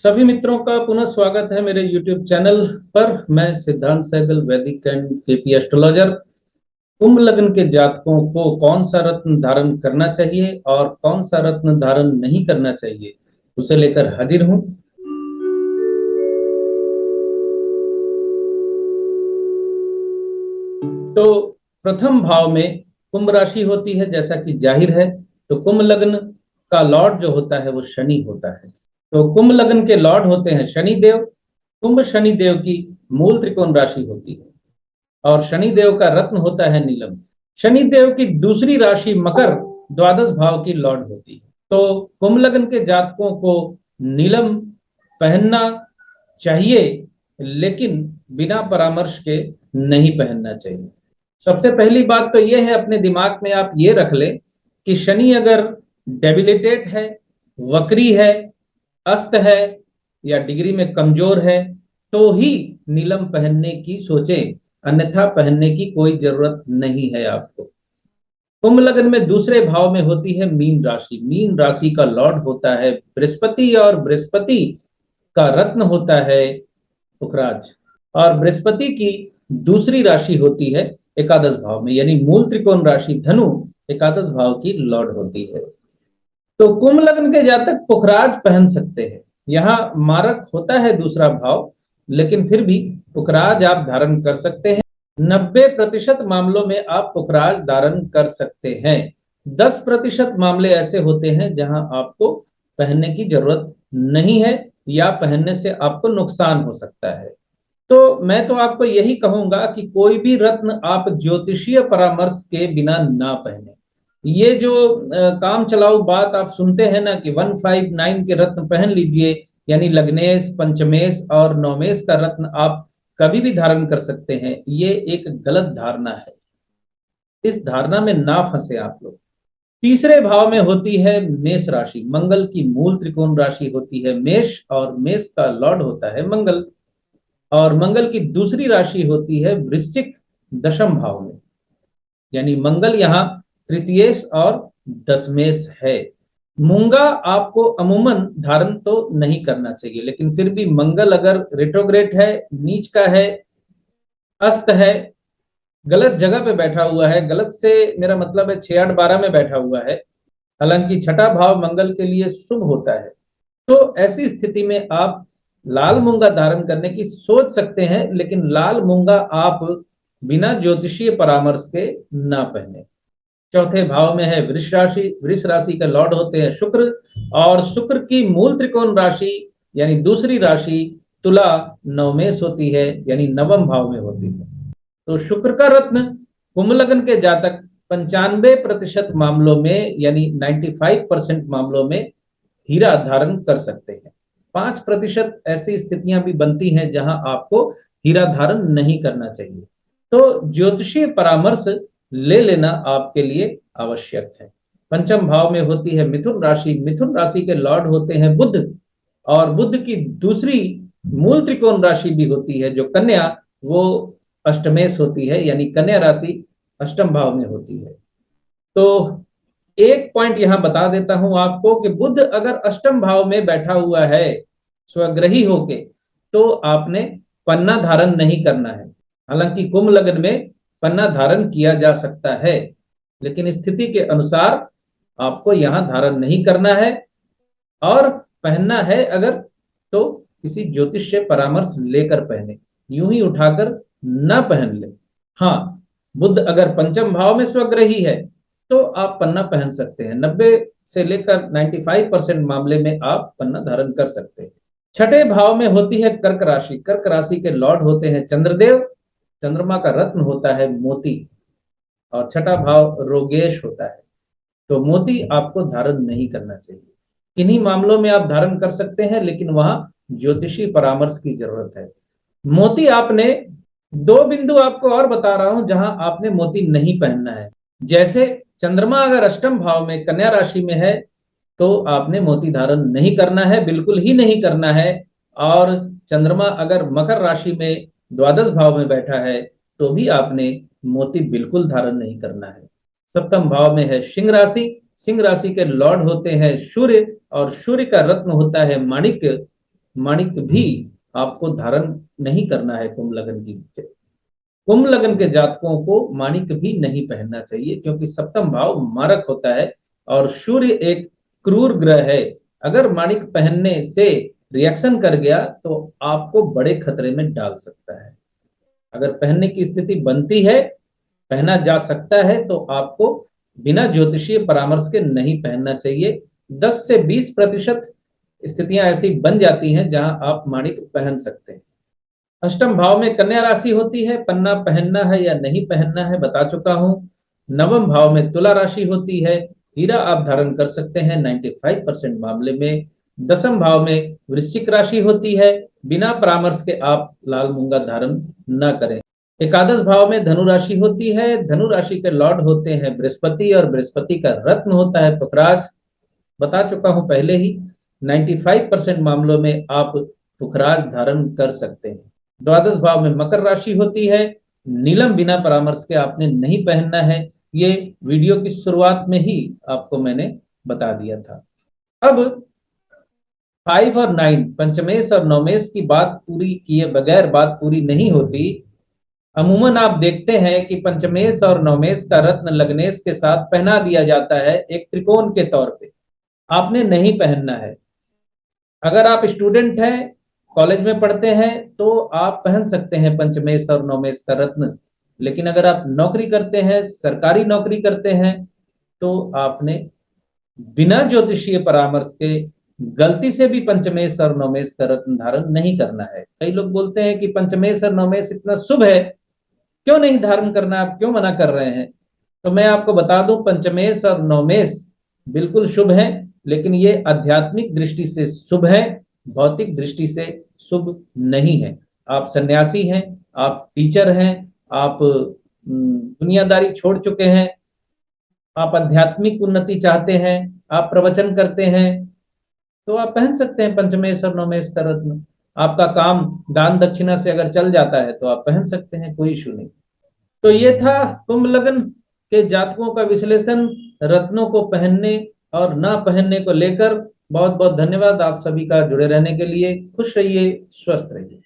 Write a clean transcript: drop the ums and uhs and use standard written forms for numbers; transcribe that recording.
सभी मित्रों का पुनः स्वागत है मेरे YouTube चैनल पर। मैं सिद्धांत सहगल, वैदिक एंड केपी एस्ट्रोलॉजर। कुंभ लग्न के जातकों को कौन सा रत्न धारण करना चाहिए और कौन सा रत्न धारण नहीं करना चाहिए, उसे लेकर हाजिर हूं। तो प्रथम भाव में कुंभ राशि होती है, जैसा कि जाहिर है। तो कुंभ लग्न का लॉर्ड जो होता है वो शनि होता है। तो कुंभ लग्न के लॉर्ड होते हैं शनि देव। कुंभ शनि देव की मूल त्रिकोण राशि होती है और शनि देव का रत्न होता है नीलम। शनि देव की दूसरी राशि मकर द्वादश भाव की लॉर्ड होती है। तो कुंभ लग्न के जातकों को नीलम पहनना चाहिए, लेकिन बिना परामर्श के नहीं पहनना चाहिए। सबसे पहली बात तो यह है, अपने दिमाग में आप ये रख लें कि शनि अगर डेबिलिटेट है, वक्री है, अस्त है या डिग्री में कमजोर है तो ही नीलम पहनने की सोचें, अन्यथा पहनने की कोई जरूरत नहीं है आपको। कुंभ लग्न में दूसरे भाव में होती है मीन राशि। मीन राशि का लॉर्ड होता है बृहस्पति और बृहस्पति का रत्न होता है पुखराज। और बृहस्पति की दूसरी राशि होती है एकादश भाव में, यानी मूल त्रिकोण राशि धनु एकादश भाव की लॉर्ड होती है। तो कुंभ लग्न के जातक पुखराज पहन सकते हैं। यहाँ मारक होता है दूसरा भाव, लेकिन फिर भी पुखराज आप धारण कर सकते हैं। 90% मामलों में आप पुखराज धारण कर सकते हैं। 10% मामले ऐसे होते हैं जहां आपको पहनने की जरूरत नहीं है या पहनने से आपको नुकसान हो सकता है। तो मैं तो आपको यही कहूंगा कि कोई भी रत्न आप ज्योतिषीय परामर्श के बिना ना पहने। ये जो काम चलाऊ बात आप सुनते हैं ना कि 159 के रत्न पहन लीजिए, यानी लग्नेश, पंचमेश और नवमेश का रत्न आप कभी भी धारण कर सकते हैं, ये एक गलत धारणा है। इस धारणा में ना फंसे आप लोग। तीसरे भाव में होती है मेष राशि। मंगल की मूल त्रिकोण राशि होती है मेष और मेष का लॉर्ड होता है मंगल। और मंगल की दूसरी राशि होती है वृश्चिक दशम भाव में, यानी मंगल यहाँ तृतीयेश और दशमेश है। मूंगा आपको अमूमन धारण तो नहीं करना चाहिए, लेकिन फिर भी मंगल अगर रेट्रोग्रेड है, नीच का है, अस्त है, गलत जगह पे बैठा हुआ है, गलत से मेरा मतलब है 6 8 12 में बैठा हुआ है, हालांकि छठा भाव मंगल के लिए शुभ होता है, तो ऐसी स्थिति में आप लाल मूंगा धारण करने की सोच सकते हैं, लेकिन लाल मूंगा आप बिना ज्योतिषीय परामर्श के ना पहने। चौथे भाव में है वृष राशि। वृष राशि के लॉर्ड होते हैं शुक्र और शुक्र की मूल त्रिकोण राशि यानी दूसरी राशि तुला नवमेश होती है, यानी नवम भाव में होती है। तो शुक्र का रत्न कुंभ लग्न के जातक 95% मामलों में यानी 95% मामलों में हीरा धारण कर सकते हैं। 5% ऐसी स्थितियां भी बनती हैं जहां आपको हीरा धारण नहीं करना चाहिए। तो ज्योतिषीय परामर्श ले लेना आपके लिए आवश्यक है। पंचम भाव में होती है मिथुन राशि। मिथुन राशि के लॉर्ड होते हैं बुध और बुध की दूसरी मूल त्रिकोण राशि भी होती है जो कन्या, वो अष्टमेश होती है, यानी कन्या राशि अष्टम भाव में होती है। तो एक पॉइंट यहां बता देता हूं आपको कि बुध अगर अष्टम भाव में बैठा हुआ है स्वग्रही होके, तो आपने पन्ना धारण नहीं करना है। हालांकि कुंभ लग्न में पन्ना धारण किया जा सकता है, लेकिन स्थिति के अनुसार आपको यहां धारण नहीं करना है। और पहनना है अगर, तो किसी ज्योतिष से परामर्श लेकर पहने, यूं ही उठाकर न पहन ले। हाँ, बुध अगर पंचम भाव में स्वग्रही है तो आप पन्ना पहन सकते हैं। 90 से लेकर 95% मामले में आप पन्ना धारण कर सकते हैं। छठे भाव में होती है कर्क राशि। कर्क राशि के लॉर्ड होते हैं चंद्रदेव। चंद्रमा का रत्न होता है मोती और छठा भाव रोगेश होता है। तो मोती आपको धारण नहीं करना चाहिए। किन्हीं मामलों में आप धारण कर सकते हैं, लेकिन वहां ज्योतिषी परामर्श की जरूरत है। मोती आपने दो बिंदु आपको और बता रहा हूं जहां आपने मोती नहीं पहनना है। जैसे चंद्रमा अगर अष्टम भाव में कन्या राशि में है तो आपने मोती धारण नहीं करना है, बिल्कुल ही नहीं करना है। और चंद्रमा अगर मकर राशि में द्वादश भाव में बैठा है तो भी आपने मोती बिल्कुल धारण नहीं करना है। सप्तम भाव में है सिंह राशि। सिंह राशि के लॉर्ड होते हैं सूर्य और सूर्य का रत्न होता है माणिक्य। माणिक भी आपको धारण नहीं करना है कुंभ लगन की। कुंभ लगन के जातकों को माणिक भी नहीं पहनना चाहिए, क्योंकि सप्तम भाव मारक होता है और सूर्य एक क्रूर ग्रह है। अगर माणिक पहनने से रिएक्शन कर गया तो आपको बड़े खतरे में डाल सकता है। अगर पहनने की स्थिति बनती है, पहना जा सकता है, तो आपको बिना ज्योतिषीय परामर्श के नहीं पहनना चाहिए। 10 से 20% स्थितियां ऐसी बन जाती हैं जहां आप माणिक पहन सकते हैं। अष्टम भाव में कन्या राशि होती है, पन्ना पहनना है या नहीं पहनना है बता चुका हूं। नवम भाव में तुला राशि होती है, हीरा आप धारण कर सकते हैं 95% मामले में। दसम भाव में वृश्चिक राशि होती है, बिना परामर्श के आप लाल मूंगा धारण न करें। एकादश भाव में धनु राशि होती है, धनु राशि के लॉर्ड होते हैं बृहस्पति और बृहस्पति का रत्न होता है पुखराज। बता चुका हूं पहले ही, 95% मामलों में आप पुखराज धारण कर सकते हैं। द्वादश भाव में मकर राशि होती है, नीलम बिना परामर्श के आपने नहीं पहनना है। ये वीडियो की शुरुआत में ही आपको मैंने बता दिया था। अब 5 और 9 पंचमेश और नवमेश की बात पूरी किए बगैर बात पूरी नहीं होती। अमूमन आप देखते हैं कि पंचमेश और नवमेश का रत्न लग्नेश के साथ पहना दिया जाता है एक त्रिकोण के तौर पे। आपने नहीं पहनना है। अगर आप स्टूडेंट हैं, कॉलेज में पढ़ते हैं, तो आप पहन सकते हैं पंचमेश और नवमेश का रत्न। लेकिन अगर आप नौकरी करते हैं, सरकारी नौकरी करते हैं, तो आपने बिना ज्योतिषीय परामर्श के गलती से भी पंचमेश और नवमेश का रत्न धारण नहीं करना है। कई लोग बोलते हैं कि पंचमेश और नवमेश इतना शुभ है, क्यों नहीं धारण करना, आप क्यों मना कर रहे हैं? तो मैं आपको बता दूं, पंचमेश और नवमेश बिल्कुल शुभ है, लेकिन ये आध्यात्मिक दृष्टि से शुभ है, भौतिक दृष्टि से शुभ नहीं है। आप सन्यासी हैं, आप टीचर हैं, आप दुनियादारी छोड़ चुके हैं, आप आध्यात्मिक उन्नति चाहते हैं, आप प्रवचन करते हैं, तो आप पहन सकते हैं पंचमेश और नवमेश का रत्न। आपका काम दान दक्षिणा से अगर चल जाता है तो आप पहन सकते हैं, कोई इशू नहीं। तो ये था कुंभ लग्न के जातकों का विश्लेषण रत्नों को पहनने और ना पहनने को लेकर। बहुत बहुत धन्यवाद आप सभी का जुड़े रहने के लिए। खुश रहिए, स्वस्थ रहिए।